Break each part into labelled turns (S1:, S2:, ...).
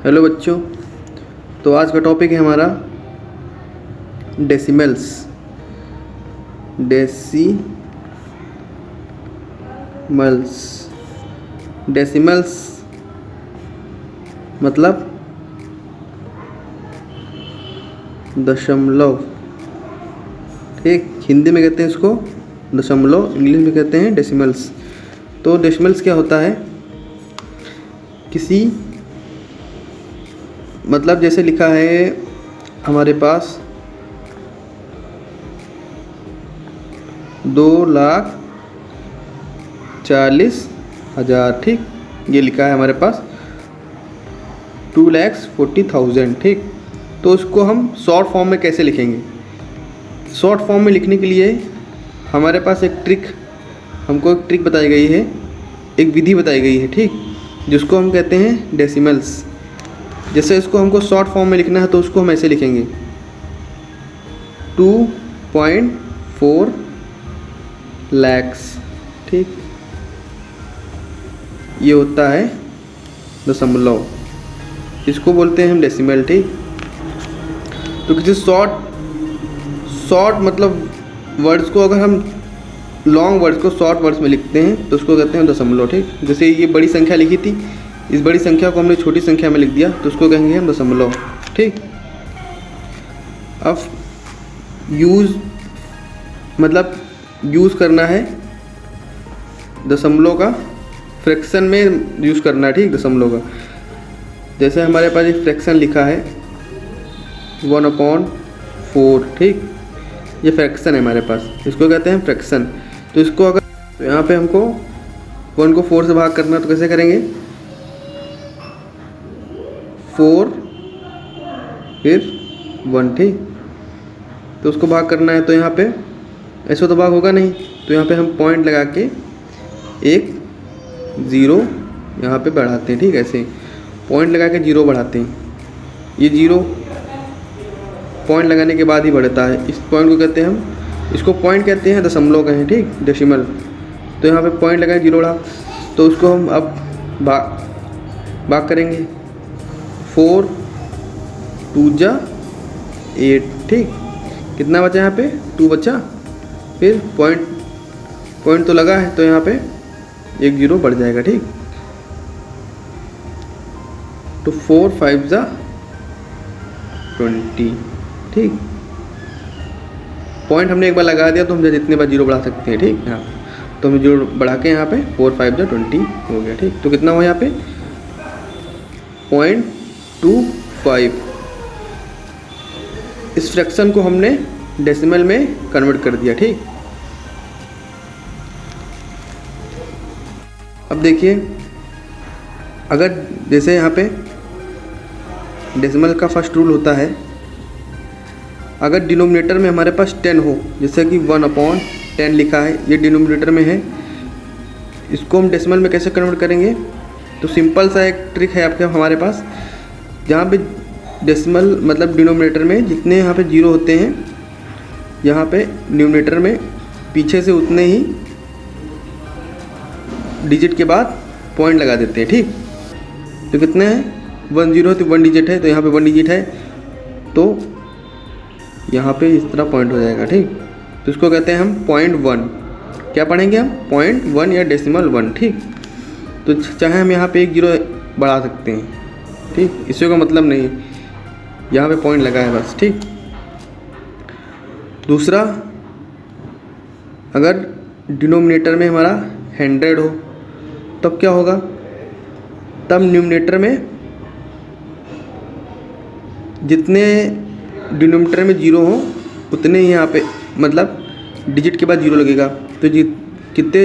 S1: Hello बच्चों, तो आज का टॉपिक है हमारा डेसिमल्स। डेसिमल्स मतलब दशमलव। ठीक, हिंदी में कहते हैं इसको दशमलव, इंग्लिश में कहते हैं डेसिमल्स। तो डेसिमल्स क्या होता है? किसी मतलब जैसे लिखा है हमारे पास 2,40,000। ठीक, ये लिखा है हमारे पास 2,40,000। ठीक, तो उसको हम शॉर्ट फॉर्म में कैसे लिखेंगे? शॉर्ट फॉर्म में लिखने के लिए हमारे पास हमको एक ट्रिक बताई गई है, एक विधि बताई गई है। ठीक, जिसको हम कहते हैं डेसिमल्स। जैसे इसको हमको शॉर्ट फॉर्म में लिखना है तो उसको हम ऐसे लिखेंगे 2.4 lakhs। ठीक, ये होता है दशमलव, इसको बोलते हैं हम डेसिमल। ठीक, तो किसी शॉर्ट मतलब वर्ड्स को अगर हम लॉन्ग वर्ड्स को शॉर्ट वर्ड्स में लिखते हैं तो उसको कहते हैं दशमलव। ठीक, जैसे ये बड़ी संख्या लिखी थी, इस बड़ी संख्या को हमने छोटी संख्या में लिख दिया तो उसको कहेंगे हम दशमलव। ठीक, अब यूज़ करना है दशमलव का, फ्रैक्शन में यूज़ करना है। ठीक, दशमलव का जैसे हमारे पास एक फ्रैक्शन लिखा है 1/4। ठीक, ये फ्रैक्शन है हमारे पास, इसको कहते हैं फ्रैक्शन। तो इसको अगर तो यहाँ पे हमको 1 को 4 से भाग करना है तो कैसे करेंगे? 4 फिर 1। ठीक, तो उसको भाग करना है तो यहाँ पे ऐसा तो भाग होगा नहीं, तो यहाँ पे हम पॉइंट लगा के एक 0 यहाँ पे बढ़ाते हैं। ठीक, ऐसे पॉइंट लगा के 0 बढ़ाते हैं। ये 0 पॉइंट लगाने के बाद ही बढ़ता है। इस पॉइंट को कहते हैं इसको पॉइंट कहते हैं, दशमलव कहें। ठीक, डेसिमल। तो यहाँ पे पॉइंट लगाए 0 बढ़ा, तो उसको हम अब भाग करेंगे 4 2 जा 8। ठीक, कितना बचा यहाँ पे? 2 बचा। फिर पॉइंट तो लगा है तो यहाँ पे एक 0 बढ़ जाएगा। ठीक, तो 4 5 जा 20। ठीक, पॉइंट हमने एक बार लगा दिया तो हम जितने बार 0 बढ़ा सकते हैं। ठीक, यहाँ तो हम 0 बढ़ा के यहाँ पे 4 5 जा 20 हो गया। ठीक, तो कितना हुआ यहाँ पे? 0.25। इस फ्रैक्शन को हमने डेसिमल में कन्वर्ट कर दिया। ठीक, अब देखिए, अगर जैसे यहाँ पे डेसिमल का फर्स्ट रूल होता है, अगर डिनोमिनेटर में हमारे पास 10 हो, जैसे कि 1/10 लिखा है, ये डिनोमिनेटर में है, इसको हम डेसिमल में कैसे कन्वर्ट करेंगे? तो सिंपल सा एक ट्रिक है आपके हमारे पास, जहाँ पे डेसिमल मतलब डिनोमिनेटर में जितने यहाँ पे 0 होते हैं, यहाँ पे न्यूमिनेटर में पीछे से उतने ही डिजिट के बाद पॉइंट लगा देते हैं। ठीक, तो कितने हैं? 1 0 है तो 1 डिजिट है, तो यहाँ पे 1 डिजिट है तो यहाँ पे इस तरह पॉइंट हो जाएगा। ठीक, तो इसको कहते हैं हम 0.1। क्या पढ़ेंगे हम? 0.1 या डेसिमल 1। ठीक, तो चाहे हम यहाँ पे एक 0 बढ़ा सकते हैं। ठीक, इससे का मतलब नहीं, यहाँ पे पॉइंट लगा है बस। ठीक, दूसरा, अगर डिनोमिनेटर में हमारा 100 हो तब क्या होगा? तब न्यूमिनेटर में जितने डिनोमिनेटर में 0 हो उतने ही यहाँ पे मतलब डिजिट के बाद 0 लगेगा। तो कितने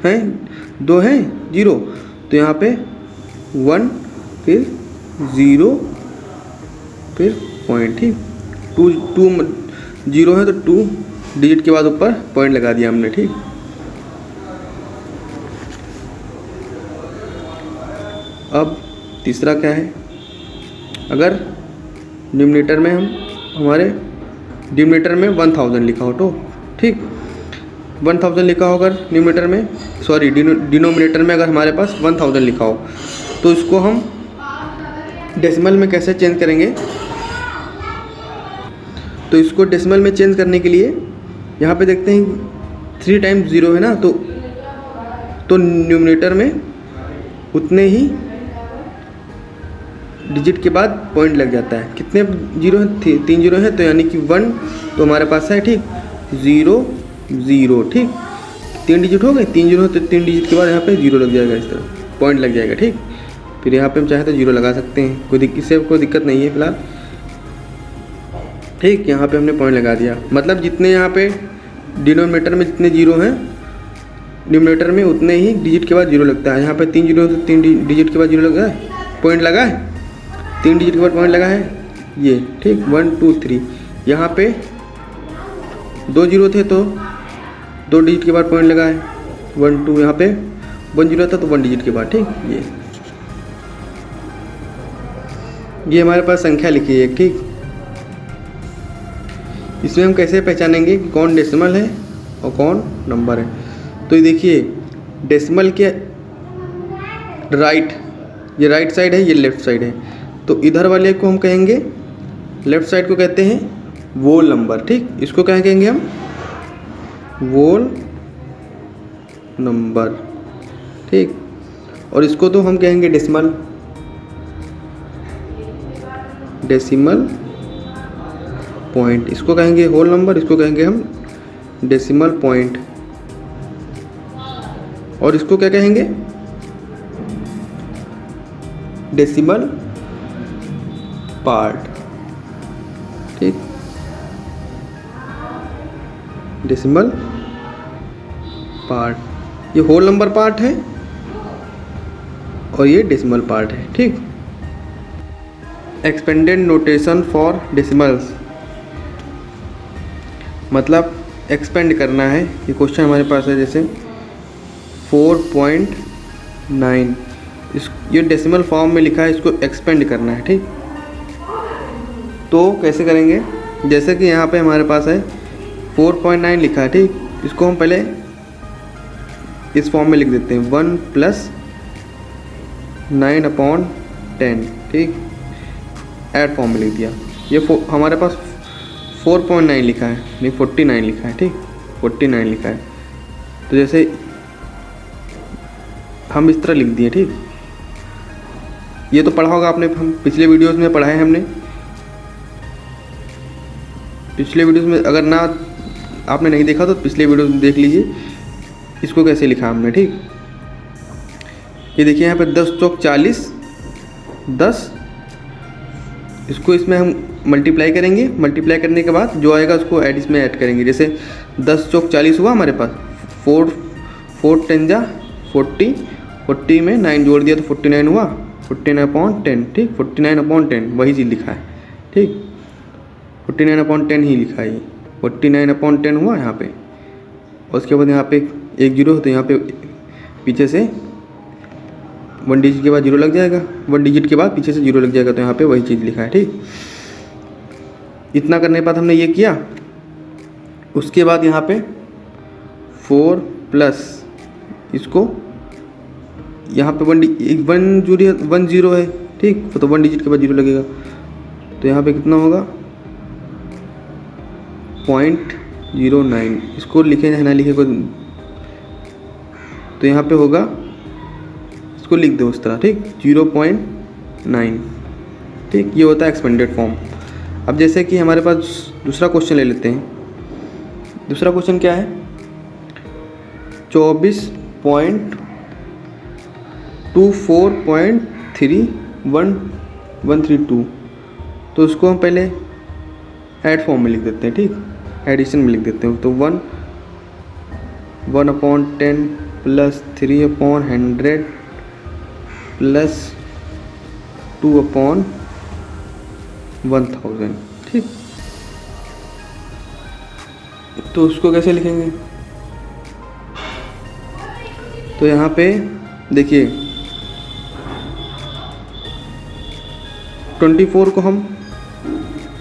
S1: हैं? 2 हैं 0, तो यहाँ पे 1 फिर 0 फिर पॉइंट। ठीक, 2 0 है तो 2 डिजिट के बाद ऊपर पॉइंट लगा दिया हमने। ठीक, अब तीसरा क्या है? अगर डिनोमिनेटर में हमारे डिनोमिनेटर में 1000 लिखा हो तो ठीक, 1000 लिखा हो अगर न्यूमिनेटर में, सॉरी डिनोमिनेटर में अगर हमारे पास 1000 लिखा हो तो इसको हम डेसिमल में कैसे चेंज करेंगे, तो इसको डेसिमल में चेंज करने के लिए यहाँ पे देखते हैं 3 टाइम्स 0 है ना, तो न्यूमरेटर में उतने ही डिजिट के बाद पॉइंट लग जाता है। कितने जीरो हैं, 3 जीरो हैं, तो यानी कि 1 तो हमारे पास है, ठीक, 0 0, ठीक, 3 डिजिट हो गए, 3 जीरो तो 3 डिजिट के बाद यहाँ पे 0 लग जाएगा, इस तरह पॉइंट लग जाएगा, ठीक। फिर यहाँ पे हम चाहे तो 0 लगा सकते हैं, इससे कोई दिक्कत नहीं है फिलहाल, ठीक। यहाँ पे हमने पॉइंट लगा दिया, मतलब जितने यहाँ पे डिनोमिनेटर में जितने जीरो हैं, न्यूमरेटर में उतने ही डिजिट के बाद 0 लगता है। यहाँ पे 3 जीरो तो 3 डिजिट के बाद 0 लगा है, पॉइंट लगा है, 3 डिजिट के बाद पॉइंट लगा है ये, ठीक, 1 2 3। यहाँ पे 2 जीरो थे तो 2 डिजिट के बाद पॉइंट लगा है, 1 2। यहाँ पे 1 जीरो था तो 1 डिजिट के बाद, ठीक। ये हमारे पास संख्या लिखी है, ठीक। इसमें हम कैसे पहचानेंगे कि कौन डेसिमल है और कौन नंबर है। तो ये देखिए डेसिमल के राइट, ये राइट साइड है, ये लेफ़्ट साइड है, तो इधर वाले को हम कहेंगे, लेफ़्ट साइड को कहते हैं वोल नंबर, ठीक। इसको क्या कहेंगे हम, वोल नंबर, ठीक। और इसको तो हम कहेंगे डेसिमल, डेसिमल पॉइंट, इसको कहेंगे होल नंबर, इसको कहेंगे हम डेसिमल पॉइंट, और इसको क्या कहेंगे, डेसिमल पार्ट, ठीक, डेसिमल पार्ट। ये होल नंबर पार्ट है और ये डेसिमल पार्ट है, ठीक। एक्सपेंडेड नोटेशन फॉर डेसिमल्स, मतलब एक्सपेंड करना है। ये क्वेश्चन हमारे पास है, जैसे 4.9, ये डेसिमल फॉर्म में लिखा है, इसको एक्सपेंड करना है, ठीक। तो कैसे करेंगे, जैसे कि यहाँ पे हमारे पास है 4.9 लिखा है, ठीक। इसको हम पहले इस फॉर्म में लिख देते हैं, 1 + 9/10, ठीक, ऐड फॉर्म में लिख दिया। ये हमारे पास 4.9 लिखा है, नहीं 49 लिखा है, ठीक, 49 लिखा है। तो जैसे हम इस तरह लिख दिए, ठीक। ये तो पढ़ा होगा आपने, हम पिछले वीडियोस में पढ़ा है हमने, पिछले वीडियोस में अगर ना आपने नहीं देखा तो पिछले वीडियोस में देख लीजिए इसको कैसे लिखा हमने, ठीक। ये देखिए यहाँ पे 10 चौक 40, 10, इसको इसमें हम मल्टीप्लाई करेंगे, मल्टीप्लाई करने के बाद जो आएगा उसको इसमें ऐड करेंगे। जैसे 10 चौक 40 हुआ हमारे पास, 4 10 जा 40, 40 में 9 जोड़ दिया तो 49 हुआ, 49/10, ठीक, 49/10 वही चीज़ लिखा है, ठीक, 49/10 ही लिखा है, 49/10 हुआ यहाँ पे। और उसके बाद यहाँ पे 1 जीरो, तो यहाँ पे पीछे से 1 डिजिट के बाद 0 लग जाएगा, 1 डिजिट के बाद पीछे से 0 लग जाएगा, तो यहाँ पे वही चीज़ लिखा है, ठीक। इतना करने के बाद हमने ये किया, उसके बाद यहाँ पे 4 प्लस इसको यहाँ पे 1 0 है, ठीक, तो 1 डिजिट के बाद 0 लगेगा, तो यहाँ पे कितना होगा 0.09। इसको लिखे या ना लिखे कोई, तो यहाँ पे होगा, इसको लिख दो उस तरह, ठीक, 0.9, ठीक। ये होता है एक्सपेंडेड फॉर्म। अब जैसे कि हमारे पास दूसरा क्वेश्चन ले लेते हैं। दूसरा क्वेश्चन क्या है, 24.24.3132, तो उसको हम पहले ऐड फॉर्म में लिख देते हैं, ठीक, एडिशन में लिख देते हैं। तो 1/10 + 3/100 + 2/1000, ठीक। तो उसको कैसे लिखेंगे, तो यहाँ पे देखिए 24 को हम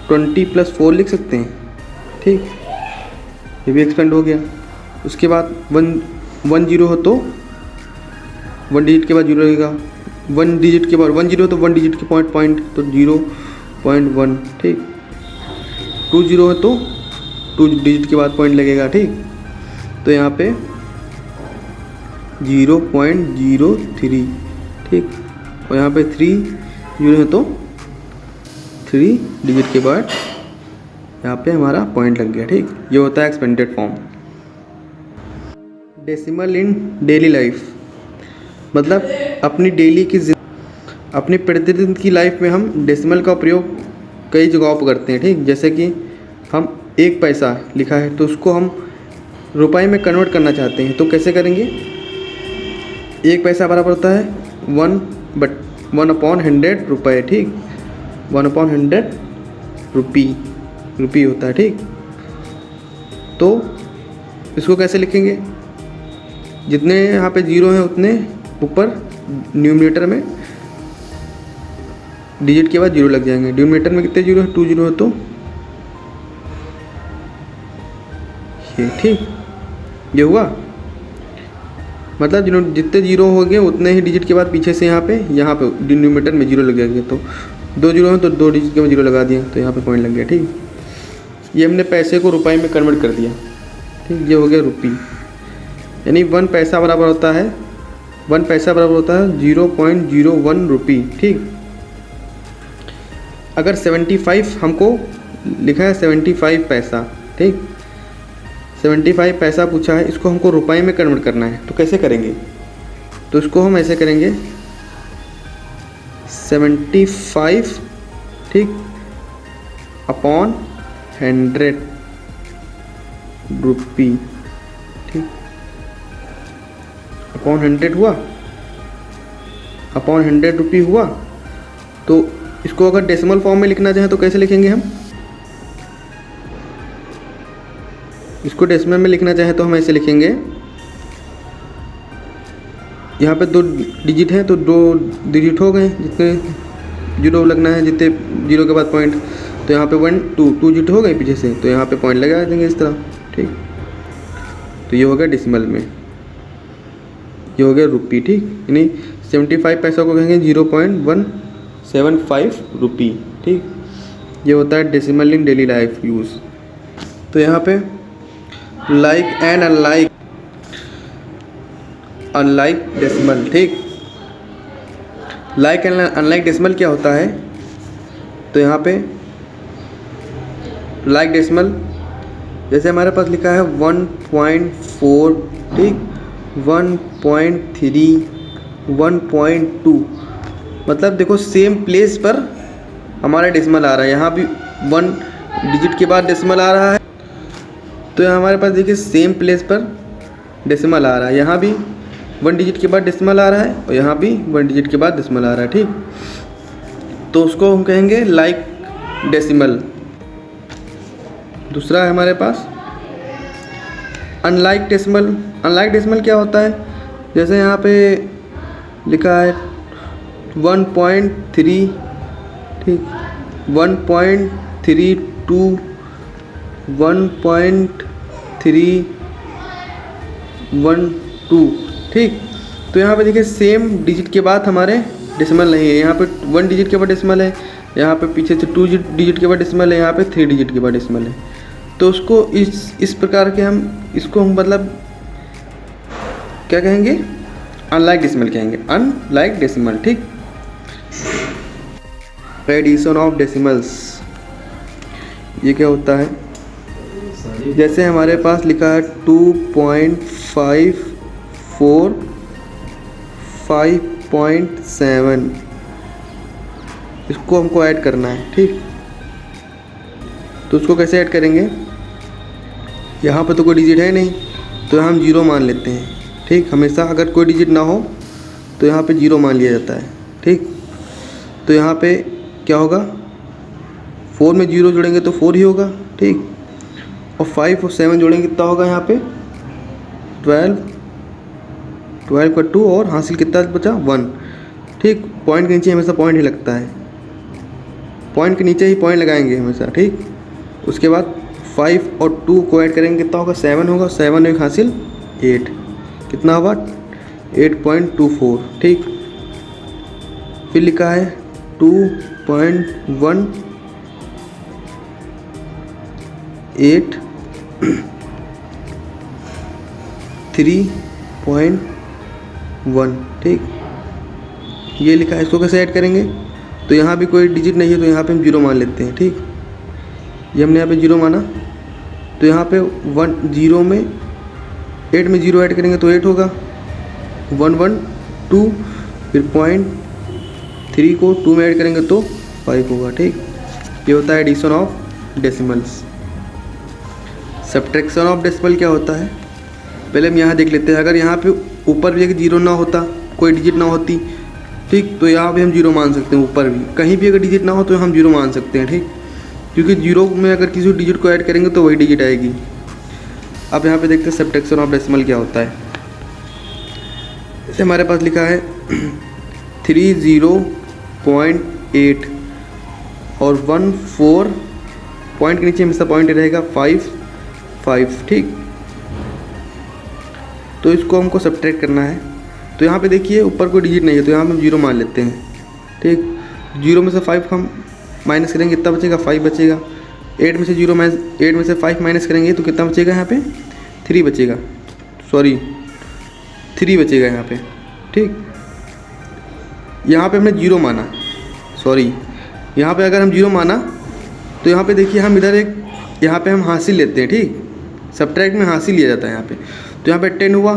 S1: 20 + 4 लिख सकते हैं, ठीक, ये भी एक्सपेंड हो गया। उसके बाद 1 0 हो तो 1 डिजिट के बाद 0 लगेगा, 1 डिजिट के बाद 1 जीरो, तो 1 डिजिट के पॉइंट तो 0.1, ठीक। 2 जीरो है तो 2 डिजिट के बाद पॉइंट लगेगा, ठीक। तो यहाँ पे 0.03, ठीक। और यहाँ पे 3 जीरो है तो 3 डिजिट के बाद यहाँ पे हमारा पॉइंट लग गया, ठीक। ये होता है expanded form. Decimal in daily life, मतलब अपनी प्रतिदिन की लाइफ में हम डेसिमल का प्रयोग कई जगहों पर करते हैं, ठीक। जैसे कि हम 1 पैसा लिखा है तो उसको हम रुपए में कन्वर्ट करना चाहते हैं, तो कैसे करेंगे। 1 पैसा बराबर होता है 1/100 रुपये, ठीक। 1/100 रुपी होता है, ठीक। तो इसको कैसे लिखेंगे, जितने यहाँ पे जीरो हैं उतने ऊपर न्यूमरेटर में डिजिट के बाद जीरो लग जाएंगे। न्यूमरेटर में कितने जीरो है, 2 जीरो है तो ये, ठीक। ये हुआ, मतलब जितने जीरो हो गए उतने ही डिजिट के बाद पीछे से यहाँ पे न्यूमरेटर में जीरो लग जाएंगे। तो 2 जीरो हैं तो 2 डिजिट के बाद जीरो लगा दिया, तो यहाँ पे पॉइंट लग गया, ठीक। ये हमने पैसे को रुपए में कन्वर्ट कर दिया, ठीक। ये हो गया रुपी, यानी 1 पैसा बराबर होता है 0.01 रुपी, ठीक। अगर 75 हमको लिखा है 75 पैसा, ठीक। 75 पैसा पूछा है, इसको हमको रुपए में कन्वर्ट करना है, तो कैसे करेंगे। तो इसको हम ऐसे करेंगे 75, ठीक, अपॉन 100 रुपी, ठीक। अपॉन 100 हुआ, अपॉन 100 रुपी हुआ। तो इसको अगर डेसिमल फॉर्म में लिखना चाहें तो कैसे लिखेंगे हम। इसको डेसिमल में लिखना चाहें तो हम ऐसे लिखेंगे, यहाँ पे 2 डिजिट हैं तो 2 डिजिट हो गए, जितने जीरो लगना है, जितने जीरो के बाद पॉइंट, तो यहाँ पे 1 2 डिजिट हो गए पीछे से, तो यहाँ पे पॉइंट लगा देंगे इस तरह, ठीक। तो ये हो गया डेसिमल में, ये हो गया रुपी, ठीक। यानी 75 पैसा को कहेंगे 0.175 रुपी, ठीक। ये होता है decimal in daily life use. तो यहाँ पे लाइक एंड अनलाइक डेसिमल, ठीक। लाइक एंड अनलाइक डेसिमल क्या होता है, तो यहाँ पे लाइक डेसिमल जैसे हमारे पास लिखा है 1.4, ठीक, 1.3, 1.2, मतलब देखो सेम प्लेस पर हमारा डेसिमल आ रहा है। यहाँ भी 1 डिजिट के बाद डेसिमल आ रहा है, तो यहाँ हमारे पास देखिए सेम प्लेस पर डेसिमल आ रहा है। यहाँ भी 1 डिजिट के बाद डेसिमल आ रहा है और यहाँ भी 1 डिजिट के बाद डेसिमल आ रहा है, ठीक। तो उसको हम कहेंगे लाइक डेसिमल। दूसरा है हमारे पास अनलाइक डेसिमल। अनलाइक डेसिमल क्या होता है, जैसे यहाँ पे लिखा है 1.3, ठीक, 1.32, 1.312, ठीक। तो यहाँ पे देखिए सेम डिजिट के बाद हमारे डेसिमल नहीं है, यहाँ पे 1 डिजिट के बाद डेसिमल है, यहाँ पे पीछे से 2 डिजिट के बाद डेसिमल है, यहाँ पे 3 डिजिट के बाद डेसिमल है। तो उसको इस प्रकार के हम मतलब क्या कहेंगे, अनलाइक डेसिमल कहेंगे, अनलाइक डेसिमल, ठीक। एडिशन ऑफ डेसिमल्स, ये क्या होता है, जैसे हमारे पास लिखा है 2.54, 5.7, इसको हमको ऐड करना है, ठीक। तो उसको कैसे ऐड करेंगे, यहाँ पर तो कोई डिजिट है नहीं, तो हम 0 मान लेते हैं, ठीक। हमेशा अगर कोई डिजिट ना हो तो यहाँ पे 0 मान लिया जाता है, ठीक। तो यहाँ पे क्या होगा, 4 में 0 जोड़ेंगे तो 4 ही होगा, ठीक। और 5 और 7 जोड़ेंगे कितना होगा, यहाँ पे 12 का 2 और हासिल कितना बचा 1, ठीक। पॉइंट के नीचे हमेशा पॉइंट ही लगता है, पॉइंट के नीचे ही पॉइंट लगाएंगे हमेशा, ठीक। उसके बाद 5 और 2 को ऐड करेंगे कितना होगा, 7 होगा, 7 एक हासिल 8, कितना होगा 8.24, ठीक। फिर लिखा है 2.18 3.1, ठीक, ये लिखा है। इसको कैसे ऐड करेंगे? तो यहाँ भी कोई डिजिट नहीं है तो यहाँ पे हम 0 मान लेते हैं, ठीक। ये हमने यहाँ पे 0 माना, तो यहाँ पे 1 0 में 8 में 0 ऐड करेंगे तो 8 होगा, 1 1 2, फिर 0.3 को 2 में ऐड करेंगे तो 5 होगा, ठीक। ये होता है addition of decimals. Subtraction of decimal क्या होता है, पहले हम यहाँ देख लेते हैं। अगर यहाँ पे ऊपर भी एक 0 ना होता, कोई डिजिट ना होती, ठीक, तो यहाँ पे हम 0 मान सकते हैं। ऊपर भी कहीं भी अगर डिजिट ना हो तो हम 0 मान सकते हैं, ठीक, क्योंकि 0 में अगर किसी डिजिट को ऐड करेंगे तो वही डिजिट आएगी। अब यहाँ पे देखते हैं सब्ट्रैक्शन ऑफ डेसिमल क्या होता है। जैसे हमारे पास लिखा है 30.8 और 14 पॉइंट के नीचे हमेशा पॉइंट रहेगा 5 5, ठीक। तो इसको हमको सब्ट्रैक्ट करना है। तो यहाँ पे देखिए ऊपर कोई डिजिट नहीं है तो यहाँ पे हम 0 मान लेते हैं, ठीक। 0 में से 5 हम माइनस करेंगे, कितना बचेगा? 5 बचेगा। 8 में से 5 माइनस करेंगे तो कितना बचेगा? यहाँ पे 3 बचेगा, सॉरी 3 बचेगा यहाँ पे, ठीक। यहाँ पे हमने 0 माना, सॉरी यहाँ पे अगर हम 0 माना तो यहाँ पे देखिए हम इधर एक यहाँ पे हम हासिल लेते हैं, ठीक। सब्ट्रैक्ट में हासिल लिया जाता है यहाँ पे। तो यहाँ पे 10 हुआ,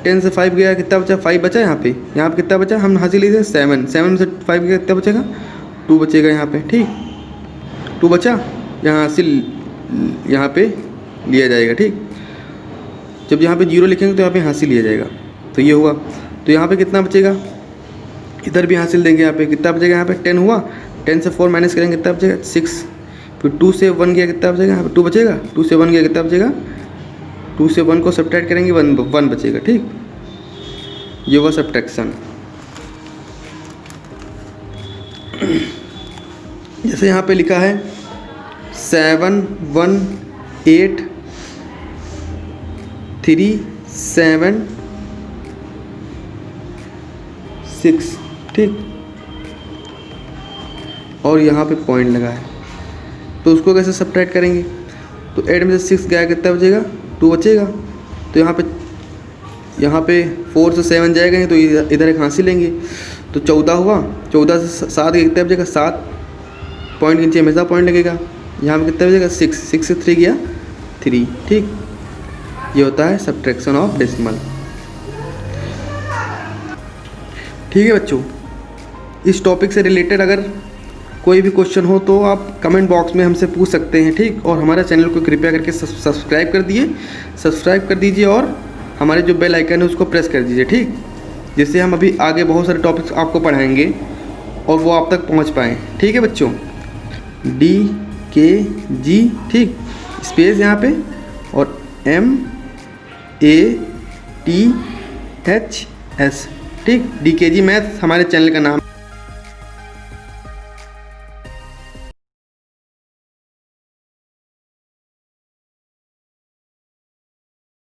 S1: 10 से 5 गया, कितना बचा? 5 बचा। यहाँ पे कितना बचा? हम हासिल लिए थे 7 में से 5 गया, कितना बचेगा? 2 बचेगा यहाँ पे, ठीक। 2 बचा, यहाँ हासिल यहाँ पे लिया जाएगा, ठीक। जब यहाँ पे 0 लिखेंगे तो यहाँ पे हासिल लिया जाएगा, तो ये हुआ। तो यहाँ पे कितना बचेगा? इधर भी हासिल देंगे, यहाँ पे कितना बचेगा? यहाँ पे 10 हुआ, 10 से 4 माइनस करेंगे, कितना बचेगा? 6। फिर 2 से 1 गया, कितना बचेगा? यहाँ पे 2 बचेगा। 2 से 1 गया, कितना बचेगा? 2 से 1 को सब्ट्रैक्ट करेंगे, 1 बचेगा, ठीक। ये हुआ सब्ट्रैक्शन। जैसे यहाँ पे लिखा है 71837 ठीक, और यहाँ पे पॉइंट लगा है, तो उसको कैसे सब्ट्रैक्ट करेंगे? तो 8 में से 6 गया, कितना बचेगा? 2 बचेगा। तो यहाँ पे 4 से 7 जाएगा नहीं, तो इधर एक हासिल लेंगे, तो 14 हुआ। 14 से 7 गया, कितना बचेगा? 7 पॉइंट के नीचे हमेशा पॉइंट लगेगा। यहाँ पे कितना बचेगा? 6 से 3 गया 3, ठीक। ये होता है सब्ट्रैक्शन ऑफ डेसिमल। ठीक है बच्चों, इस टॉपिक से रिलेटेड अगर कोई भी क्वेश्चन हो तो आप कमेंट बॉक्स में हमसे पूछ सकते हैं, ठीक। और हमारे चैनल को कृपया करके सब्सक्राइब कर दीजिए और हमारे जो बेल आइकन है उसको प्रेस कर दीजिए, ठीक, जिससे हम अभी आगे बहुत सारे टॉपिक्स आपको पढ़ाएंगे और वो आप तक पहुंच पाएँ। ठीक है बच्चों, DKG, ठीक, स्पेस यहाँ पे और MATHS, ठीक। DKG मैथ्स हमारे चैनल का नाम।